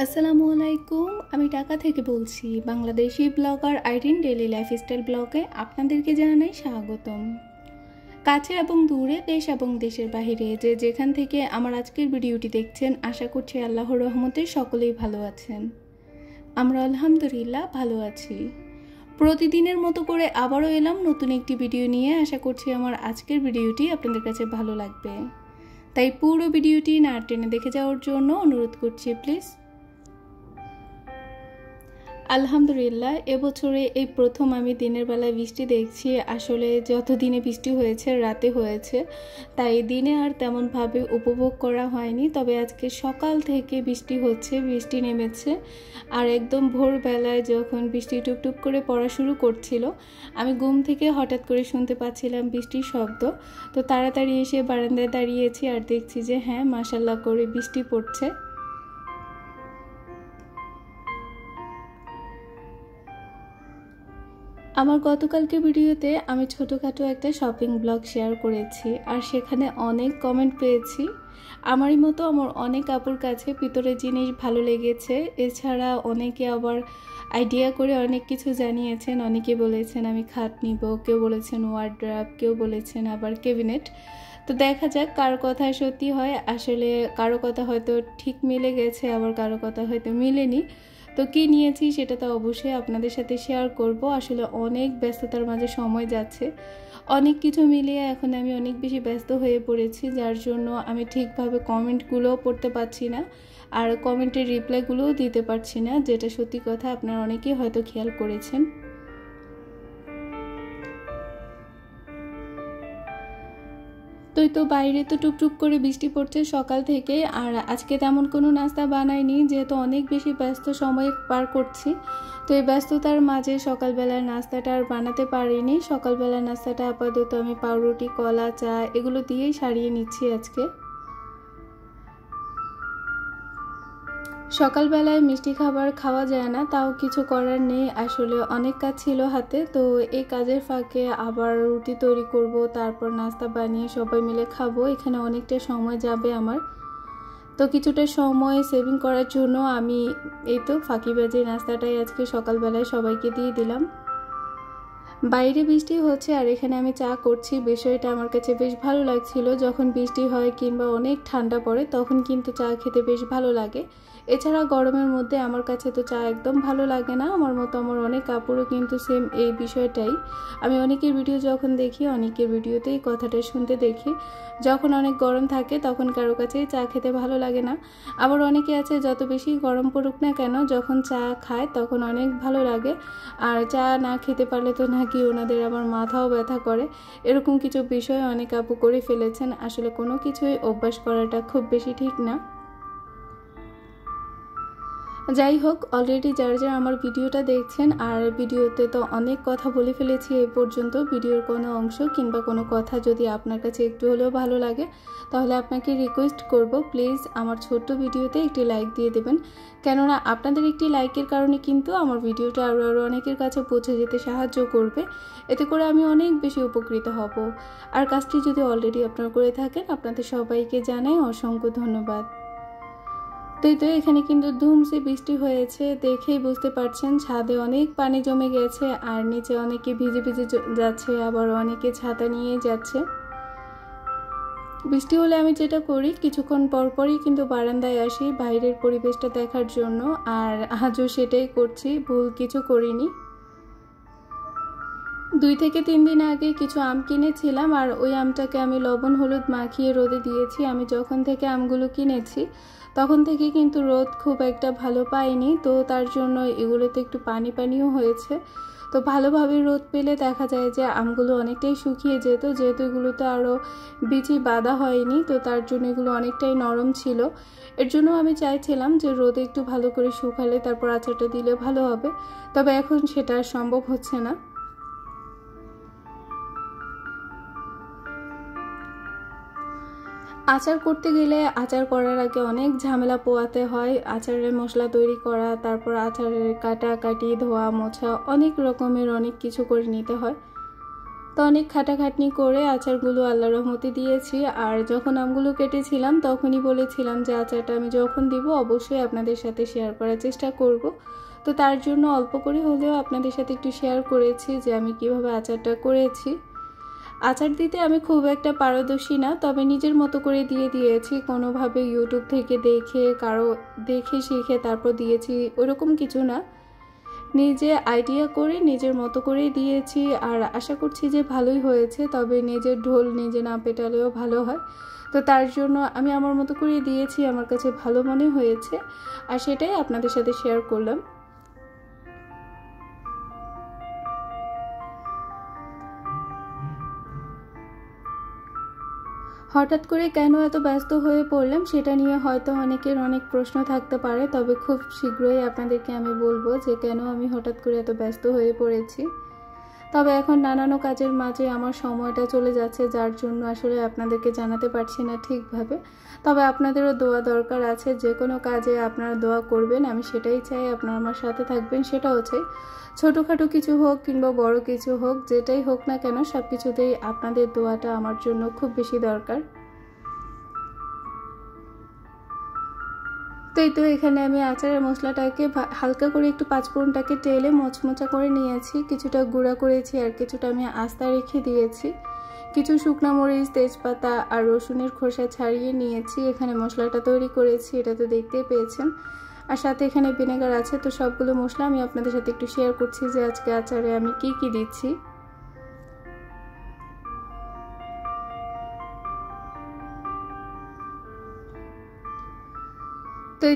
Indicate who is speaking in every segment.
Speaker 1: আসসালামু আলাইকুম। আমি ঢাকা থেকে বলছি। Bangladeshi blogger Irin daily lifestyle ব্লগে আপনাদেরকে জানাই স্বাগতম। কাছে এবং দূরে, দেশ এবং দেশের বাহিরে যে যেখান থেকে আমার আজকের ভিডিওটি দেখছেন, আশা করছি আল্লাহর রহমতে সকলেই ভালো আছেন। আমরা আলহামদুলিল্লাহ ভালো আছি। প্রতিদিনের মতো করে আবারও এলাম নতুন একটি ভিডিও নিয়ে। আশা করছি আমার আজকের ভিডিওটি আপনাদের কাছে ভালো লাগবে, তাই পুরো ভিডিওটি না টেনে দেখে যাওয়ার জন্য অনুরোধ করছি প্লিজ। আলহামদুলিল্লাহ, এবছরে এই প্রথম আমি দিনের বেলায় বৃষ্টি দেখছি। আসলে যত দিনে বৃষ্টি হয়েছে রাতে হয়েছে, তাই দিনে আর তেমনভাবে উপভোগ করা হয়নি। তবে আজকে সকাল থেকে বৃষ্টি হচ্ছে, বৃষ্টি নেমেছে। আর একদম ভোরবেলায় যখন বৃষ্টি টুপটুপ করে পড়া শুরু করছিল, আমি ঘুম থেকে হঠাৎ করে শুনতে পাচ্ছিলাম বৃষ্টির শব্দ। তো তাড়াতাড়ি এসে বারান্দায় দাঁড়িয়েছি আর দেখছি যে হ্যাঁ, মাশাআল্লাহ করে বৃষ্টি পড়ছে। আমার গতকালকে ভিডিওতে আমি ছোটোখাটো একটা শপিং ব্লগ শেয়ার করেছি, আর সেখানে অনেক কমেন্ট পেয়েছি। আমারই মতো আমার অনেক আপুর কাছে পিতলের জিনিস ভালো লেগেছে। এছাড়া অনেকে আবার আইডিয়া করে অনেক কিছু জানিয়েছেন। অনেকে বলেছেন আমি খাট নিব, কেউ বলেছেন ওয়ার্ড্রপ, কেউ বলেছেন আবার ক্যাবিনেট। তো দেখা যাক কার কথা সত্যি হয়। আসলে কারো কথা হয়তো ঠিক মিলে গেছে, আবার কারো কথা হয়তো মিলেনি। তো কী নিয়েছি সেটা তো অবশ্যই আপনাদের সাথে শেয়ার করব। আসলে অনেক ব্যস্ততার মাঝে সময় যাচ্ছে, অনেক কিছু মিলিয়ে এখন আমি অনেক বেশি ব্যস্ত হয়ে পড়েছি, যার জন্য আমি ঠিকভাবে কমেন্টগুলোও পড়তে পারছি না, আর কমেন্টের রিপ্লাইগুলোও দিতে পারছি না, যেটা সত্যি কথা আপনারা অনেকেই হয়তো খেয়াল করেছেন। তো বাইরে তো টুকটুক করে বৃষ্টি পড়ছে সকাল থেকে। আর আজকে তেমন কোনো নাস্তা বানাইনি, যেহেতু অনেক বেশি ব্যস্ত সময় পার করছি। তো এই ব্যস্ততার মাঝে সকালবেলার নাস্তাটা আর বানাতে পারিনি। সকালবেলার নাস্তাটা আপাতত আমি পাউরুটি, কলা, চা এগুলো দিয়েই সারিয়ে নিচ্ছি আজকে। সকালবেলায় মিষ্টি খাবার খাওয়া যায় না, তাও কিছু করার নেই। আসলে অনেক কাজ ছিল হাতে, তো এই কাজের ফাঁকে আবার রুটি তৈরি করব, তারপর নাস্তা বানিয়ে সবাই মিলে খাবো। এখানে অনেকটা সময় যাবে আমার। তো কিছুটা সময় সেভিং করার জন্য আমি এই তো ফাঁকিবাজি নাস্তাটাই আজকে সকালবেলায় সবাইকে দিয়ে দিলাম। বাইরে বৃষ্টি হচ্ছে আর এখানে আমি চা করছি। বিষয়টা আমার কাছে বেশ ভালো লাগছিল। যখন বৃষ্টি হয় কিংবা অনেক ঠান্ডা পড়ে তখন কিন্তু চা খেতে বেশ ভালো লাগে। এছাড়া গরমের মধ্যে আমার কাছে তো চা একদম ভালো লাগে না। আমার মতো আমার অনেক কাপড়ও কিন্তু সেম এই বিষয়টাই। আমি অনেকের ভিডিও যখন দেখি, অনেকের ভিডিওতেই কথাটা শুনতে দেখি, যখন অনেক গরম থাকে তখন কারো কাছেই চা খেতে ভালো লাগে না। আবার অনেকে আছে যত বেশি গরম পড়ুক না কেন, যখন চা খায় তখন অনেক ভালো লাগে। আর চা না খেতে পারলে তো নাকি ওনাদের আবার মাথাও ব্যথা করে। এরকম কিছু বিষয় অনেক আপু করে ফেলেছেন। আসলে কোনো কিছুই অভ্যাস করাটা খুব বেশি ঠিক না। যাই হোক, অলরেডি যারা আমার ভিডিওটা দেখছেন, আর ভিডিওতে তো অনেক কথা বলে ফেলেছি এই পর্যন্ত। ভিডিওর কোনো অংশ কিংবা কোনো কথা যদি আপনার কাছে একটু হলেও ভালো লাগে, তাহলে আপনাকে রিকোয়েস্ট করব প্লিজ আমার ছোট্ট ভিডিওতে একটি লাইক দিয়ে দেবেন। কেননা আপনাদের একটি লাইকের কারণে কিন্তু আমার ভিডিওটা আরও অনেকের কাছে পৌঁছে যেতে সাহায্য করবে। এতে করে আমি অনেক বেশি উপকৃত হব। আর কাজটি যদি অলরেডি আপনারা করে থাকেন, আপনাদের সবাইকে জানাই অসংখ্য ধন্যবাদ। তো এখানে কিন্তু ধুমসে বৃষ্টি হয়েছে, দেখেই বুঝতে পারছেন ছাদে অনেক পানি জমে গেছে, আর নিচে অনেকে ভিজে ভিজে যাচ্ছে, আবার অনেকে ছাতা নিয়ে যাচ্ছে। বৃষ্টি হলে আমি যেটা করি, কিছুক্ষণ পরপরই কিন্তু বারান্দায় আসি বাইরের পরিবেশটা দেখার জন্য, আর আজও সেটাই করছি, ভুল কিছু করিনি। 2 থেকে 3 দিন আগে কিছু আম কিনেছিলাম, আর ওই আমটাকে আমি লবণ হলুদ মাখিয়ে রোদে দিয়েছি। আমি যখন থেকে আমগুলো কিনেছি তখন থেকে কিন্তু রোদ খুব একটা ভালো পাইনি, তো তার জন্য এগুলোতে একটু পানি পানিও হয়েছে। তো ভালোভাবে রোদ পেলে দেখা যায় যে আমগুলো অনেকটাই শুকিয়ে যেত, যেহেতু এগুলোতে আরও বিচি বাঁধা হয়নি, তো তার জন্য এগুলো অনেকটাই নরম ছিল। এর জন্য আমি চাইছিলাম যে রোদে একটু ভালো করে শুকালে তারপর আচারটা দিলে ভালো হবে, তবে এখন সেটা সম্ভব হচ্ছে না। আচার করতে গেলে আচার করার আগে অনেক ঝামেলা পোয়াতে হয়। আচারের মশলা তৈরি করা, তারপর আচারের কাটাকাটি, ধোয়া মোছা, অনেক রকমের অনেক কিছু করে নিতে হয়। তো অনেক খাটাখাটনি করে আচারগুলো আল্লাহর রহমতে দিয়েছি। আর যখন আমগুলো কেটেছিলাম তখনই বলেছিলাম যে আচারটা আমি যখন দিব অবশ্যই আপনাদের সাথে শেয়ার করার চেষ্টা করব। তো তার জন্য অল্প করে হলেও আপনাদের সাথে একটু শেয়ার করেছি যে আমি কিভাবে আচারটা করেছি। আচার দিতে আমি খুব একটা পারদর্শী না, তবে নিজের মতো করে দিয়েছি, কোনোভাবে ইউটিউব থেকে দেখে কারো দেখে শিখে তারপর দিয়েছি ওরকম কিছু না, নিজে আইডিয়া করে নিজের মতো করেই দিয়েছি। আর আশা করছি যে ভালোই হয়েছে, তবে নিজের ঢোল নিজে না পেটালেও ভালো হয়। তো তার জন্য আমি আমার মতো করে দিয়েছি, আমার কাছে ভালো মনে হয়েছে আর সেটাই আপনাদের সাথে শেয়ার করলাম। হঠাৎ করে কেন এত ব্যস্ত হয়ে পড়লাম সেটা নিয়ে হয়তো অনেকের অনেক প্রশ্ন থাকতে পারে, তবে খুব শীঘ্রই আপনাদেরকে আমি বলবো যে কেন আমি হঠাৎ করে এত ব্যস্ত হয়ে পড়েছি। তবে এখন নানান কাজের মাঝে আমার সময়টা চলে যাচ্ছে, যার জন্য আসলে আপনাদেরকে জানাতে পারছি না ঠিকভাবে। তবে আপনাদেরও দোয়া দরকার আছে, যে কোনো কাজে আপনারা দোয়া করবেন, আমি সেটাই চাই। আপনারা আমার সাথে থাকবেন সেটাও চাই। ছোটোখাটো কিছু হোক কিংবা বড় কিছু হোক, যেটাই হোক না কেন সব কিছুতেই আপনাদের দোয়াটা আমার জন্য খুব বেশি দরকার। তো এখানে আমি আচারের মশলাটাকে হালকা করে একটু পাঁচফোড়নটাকে তেলে মচমচা করে নিয়েছি, কিছুটা গুঁড়া করেছি আর কিছুটা আমি আস্তা রেখে দিয়েছি। কিছু শুকনো মরিচ, তেজপাতা আর রসুনের খোসা ছাড়িয়ে নিয়েছি। এখানে মশলাটা তৈরি করেছি, এটা তো দেখতেই পেয়েছেন। আর সাথে এখানে ভিনেগার আছে। তো সবগুলো মশলা আমি আপনাদের সাথে একটু শেয়ার করছি যে আজকে আচারে আমি কি দিচ্ছি।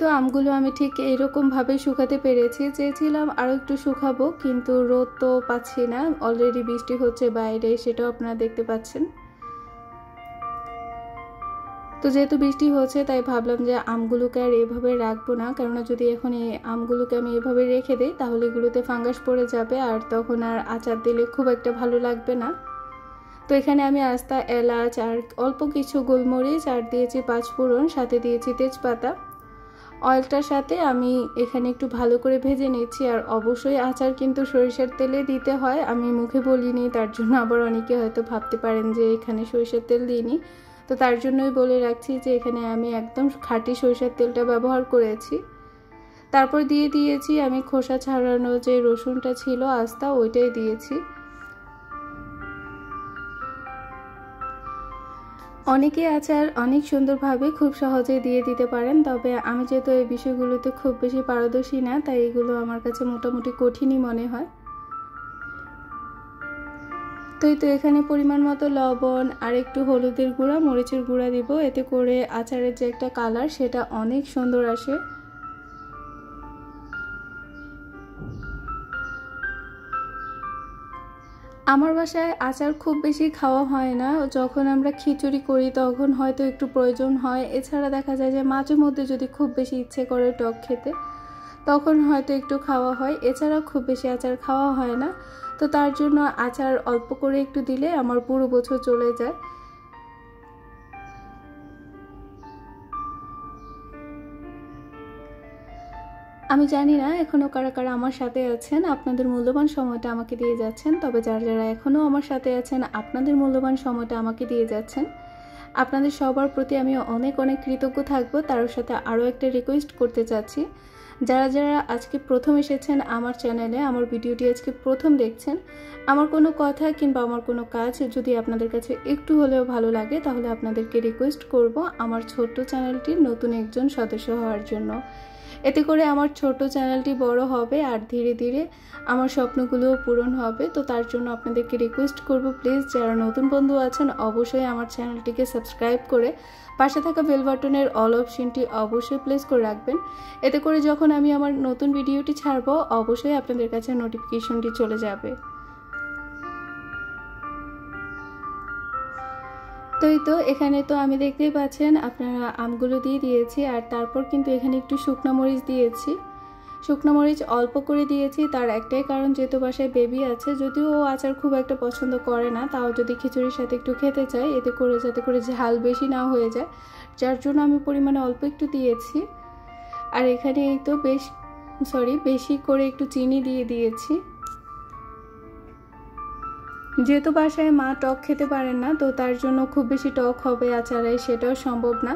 Speaker 1: তো আমগুলো আমি ঠিক এরকমভাবে শুকাতে পেরেছি। চেয়েছিলাম আরও একটু শুকাবো, কিন্তু রোদ তো পাচ্ছি না, অলরেডি বৃষ্টি হচ্ছে বাইরে, সেটাও আপনারা দেখতে পাচ্ছেন। তো যেহেতু বৃষ্টি হচ্ছে তাই ভাবলাম যে আমগুলোকে আর এভাবে রাখবো না, কেননা যদি এখন এই আমগুলোকে আমি এভাবে রেখে দিই তাহলে এগুলোতে ফাঙ্গাস পড়ে যাবে আর তখন আর আচার দিলে খুব একটা ভালো লাগবে না। তো এখানে আমি আস্তা এলাচ আর অল্প কিছু গোলমরিচ আর দিয়েছি পাঁচফোড়ন, সাথে দিয়েছি তেজপাতা। অয়েলটার সাথে আমি এখানে একটু ভালো করে ভেজে নিচ্ছি। আর অবশ্যই আচার কিন্তু সরিষার তেলে দিতে হয়, আমি মুখে বলিনি, তার জন্য আবার অনেকে হয়তো ভাবতে পারেন যে এখানে সরিষার তেল দিইনি। তো তার জন্যই বলে রাখছি যে এখানে আমি একদম খাঁটি সরিষার তেলটা ব্যবহার করেছি। তারপর দিয়েছি আমি খোসা ছাড়ানো যে রসুনটা ছিল আস্তা, ওইটাই দিয়েছি। অনেকে আচার অনেক সুন্দরভাবে খুব সহজে দিয়ে দিতে পারেন, তবে আমি যেহেতু এই বিষয়গুলোতে খুব বেশি পারদর্শী না, তাই এগুলো আমার কাছে মোটামুটি কঠিনই মনে হয়। তো এখানে পরিমাণ মতো লবণ আর একটু হলুদের গুঁড়া, মরিচের গুঁড়া দিব, এতে করে আচারের যে একটা কালার সেটা অনেক সুন্দর আসে। আমার বাসায় আচার খুব বেশি খাওয়া হয় না, যখন আমরা খিচুড়ি করি তখন হয়তো একটু প্রয়োজন হয়, এছাড়া দেখা যায় যে মাঝে মধ্যে যদি খুব বেশি ইচ্ছে করে টক খেতে তখন হয়তো একটু খাওয়া হয়, এছাড়া খুব বেশি আচার খাওয়া হয় না। তো তার জন্য আচার অল্প করে একটু দিলে আমার পুরো বছর চলে যায়। আমি জানি না এখনও কারা কারা আমার সাথে আছেন, আপনাদের মূল্যবান সময়টা আমাকে দিয়ে যাচ্ছেন। তবে যারা এখনও আমার সাথে আছেন, আপনাদের মূল্যবান সময়টা আমাকে দিয়ে যাচ্ছেন, আপনাদের সবার প্রতি আমি অনেক কৃতজ্ঞ থাকবো। তার সাথে আরও একটা রিকোয়েস্ট করতে চাচ্ছি, যারা আজকে প্রথম এসেছেন আমার চ্যানেলে, আমার ভিডিওটি আজকে প্রথম দেখছেন, আমার কোনো কথা কিংবা আমার কোনো কাজ যদি আপনাদের কাছে একটু হলেও ভালো লাগে তাহলে আপনাদেরকে রিকোয়েস্ট করব আমার ছোট্ট চ্যানেলটির নতুন একজন সদস্য হওয়ার জন্য। এতে করে আমার ছোট চ্যানেলটি বড় হবে আর ধীরে ধীরে আমার স্বপ্নগুলোও পূরণ হবে। তো তার জন্য আপনাদেরকে রিকোয়েস্ট করব, প্লিজ যারা নতুন বন্ধু আছেন অবশ্যই আমার চ্যানেলটিকে সাবস্ক্রাইব করে পাশে থাকা বেল বাটনের অল অপশনটি অবশ্যই প্লেস করে রাখবেন। এতে করে যখন আমি আমার নতুন ভিডিওটি ছাড়ব অবশ্যই আপনাদের কাছে নোটিফিকেশনটি চলে যাবে। তো এখানে তো আমি দেখতেই পাচ্ছেন আপনারা আমগুলো দিয়ে দিয়েছি, আর তারপর কিন্তু এখানে একটু শুকনো মরিচ দিয়েছি। শুকনো মরিচ অল্প করে দিয়েছি, তার একটাই কারণ যেহেতু বাসায় বেবি আছে, যদিও ও আচার খুব একটা পছন্দ করে না, তাও যদি খিচুড়ির সাথে একটু খেতে চাই এতে করে যাতে করে ঝাল বেশি না হয়ে যায়, যার জন্য আমি পরিমাণে অল্প একটু দিয়েছি। আর এখানে এই তো বেশি করে একটু চিনি দিয়ে দিয়েছি। যেহেতু বাসায় মা টক খেতে পারেন না, তো তার জন্য খুব বেশি টক হবে আচারে সেটাও সম্ভব না।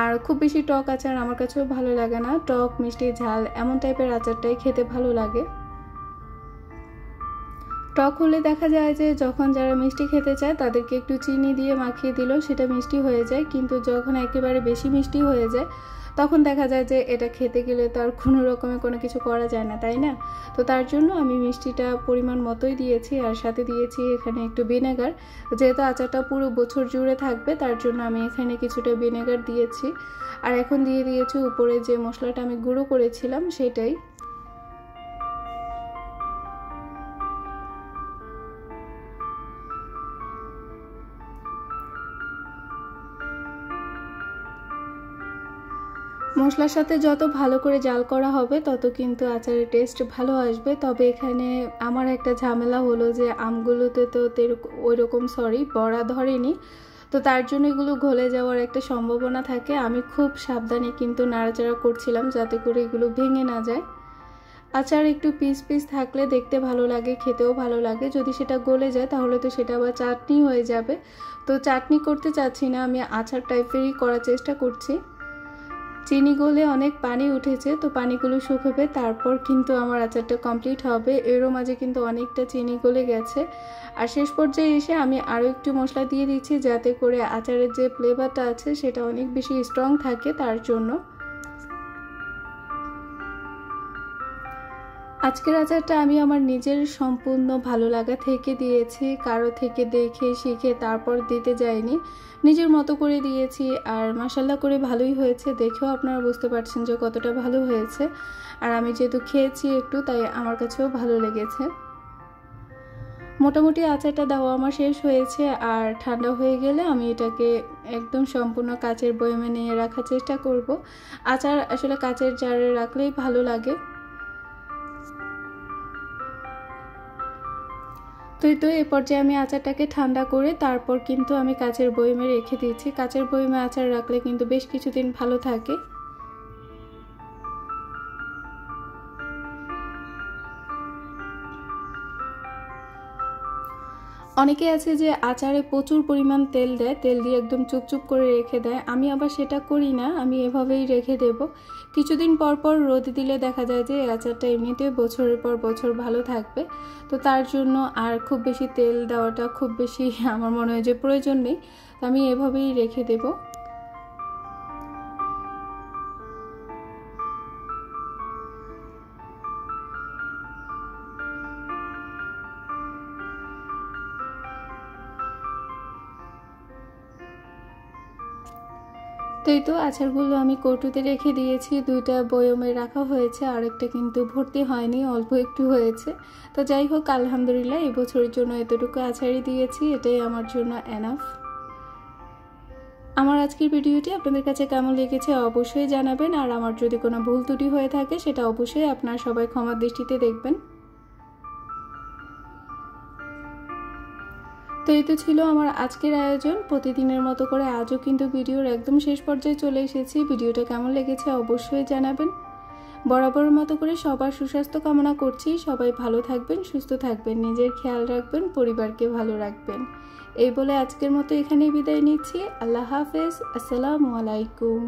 Speaker 1: আর খুব বেশি টক আচার আমার কাছেও ভালো লাগে না, টক মিষ্টি ঝাল এমন টাইপের আচারটাই খেতে ভালো লাগে। টক হলে দেখা যায় যে যখন যারা মিষ্টি খেতে চায় তাদেরকে একটু চিনি দিয়ে মাখিয়ে দিলেও সেটা মিষ্টি হয়ে যায়, কিন্তু যখন একেবারে বেশি মিষ্টি হয়ে যায় তখন দেখা যায় যে এটা খেতে গেলে তো আর কোনো রকমের কোনো কিছু করা যায় না, তাই না? তো তার জন্য আমি মিষ্টিটা পরিমাণ মতোই দিয়েছি, আর সাথে দিয়েছি এখানে একটু ভিনেগার। যেহেতু আচারটা পুরো বছর জুড়ে থাকবে তার জন্য আমি এখানে কিছুটা ভিনেগার দিয়েছি। আর এখন দিয়ে দিয়েছি উপরে যে মশলাটা আমি গুঁড়ো করেছিলাম সেটাই। মশলার সাথে যত ভালো করে জাল করা হবে তত কিন্তু আচারের টেস্ট ভালো আসবে। তবে এখানে আমার একটা ঝামেলা হলো যে আমগুলোতে তো ওইরকম বড়া ধরেনি, তো তার জন্য এগুলো গলে যাওয়ার একটা সম্ভাবনা থাকে। আমি খুব সাবধানে কিন্তু নাড়াচাড়া করছিলাম যাতে করে এগুলো ভেঙে না যায়। আচার একটু পিস পিস থাকলে দেখতে ভালো লাগে, খেতেও ভালো লাগে। যদি সেটা গলে যায় তাহলে তো সেটা আবার চাটনি হয়ে যাবে। তো চাটনি করতে চাচ্ছি না, আমি আচার টাইপেরই করার চেষ্টা করছি। চিনি গলে অনেক পানি উঠেছে, তো পানিগুলো শুকাবে তারপর কিন্তু আমার আচারটা কমপ্লিট হবে। এরও মাঝে কিন্তু অনেকটা চিনি গলে গেছে। আর শেষ পর্যায়ে এসে আমি আরও একটু মশলা দিয়ে দিচ্ছি যাতে করে আচারের যে ফ্লেভারটা আছে সেটা অনেক বেশি স্ট্রং থাকে তার জন্য। আজকের আচারটা আমি আমার নিজের সম্পূর্ণ ভালো লাগা থেকে দিয়েছি, কারো থেকে দেখে শিখে তারপর দিতে যাইনি, নিজের মতো করে দিয়েছি। আর মাশাল্লাহ করে ভালোই হয়েছে, দেখেও আপনারা বুঝতে পারছেন যে কতটা ভালো হয়েছে। আর আমি যেহেতু খেয়েছি একটু, তাই আমার কাছেও ভালো লেগেছে। মোটামুটি আচারটা দেওয়া আমার শেষ হয়েছে, আর ঠান্ডা হয়ে গেলে আমি এটাকে একদম সম্পূর্ণ কাচের বয়মে নিয়ে রাখার চেষ্টা করব। আচার আসলে কাচের জারে রাখলেই ভালো লাগে। তো এই পর্যায়ে আমি আচারটাকে ঠান্ডা করে তারপর কিন্তু আমি কাচের বয়মে রেখে দিয়েছি। কাচের বয়মে আচার রাখলে কিন্তু বেশ কিছুদিন ভালো থাকে। অনেকে আছে যে আচারে প্রচুর পরিমাণ তেল দেয়, তেল দিয়ে একদম চুপচুপ করে রেখে দেয়। আমি আবার সেটা করি না, আমি এভাবেই রেখে দেব। কিছুদিন পর পর রোদ দিলে দেখা যায় যে আচারটা এমনিতেই বছরের পর বছর ভালো থাকবে। তো তার জন্য আর খুব বেশি তেল দেওয়াটা খুব বেশি আমার মনে হয় যে প্রয়োজন নেই, তো আমি এভাবেই রেখে দেব। তো এই তো আচারগুলো আমি কৌটোতে রেখে দিয়েছি, দুইটা বয়মে রাখা হয়েছে, আরেকটা কিন্তু ভর্তি হয়নি, অল্প একটু হয়েছে। তো যাই হোক, আলহামদুলিল্লাহ এই বছরের জন্য এতটুকু আচারই দিয়েছি, এটাই আমার জন্য এনাফ। আমার আজকের ভিডিওটি আপনাদের কাছে কেমন লেগেছে অবশ্যই জানাবেন, আর আমার যদি কোনো ভুল ত্রুটি হয়ে থাকে সেটা অবশ্যই আপনারা সবাই ক্ষমার দৃষ্টিতে দেখবেন। তো এই তো ছিল আমার আজকের আয়োজন। প্রতিদিনের মতো করে আজও কিন্তু ভিডিওর একদম শেষ পর্যায়ে চলে এসেছি। ভিডিওটা কেমন লেগেছে অবশ্যই জানাবেন। বরাবরের মতো করে সবার সুস্বাস্থ্য কামনা করছি। সবাই ভালো থাকবেন, সুস্থ থাকবেন, নিজের খেয়াল রাখবেন, পরিবারকে ভালো রাখবেন। এই বলে আজকের মতো এখানেই বিদায় নিচ্ছি। আল্লাহ হাফেজ, আসসালামু আলাইকুম।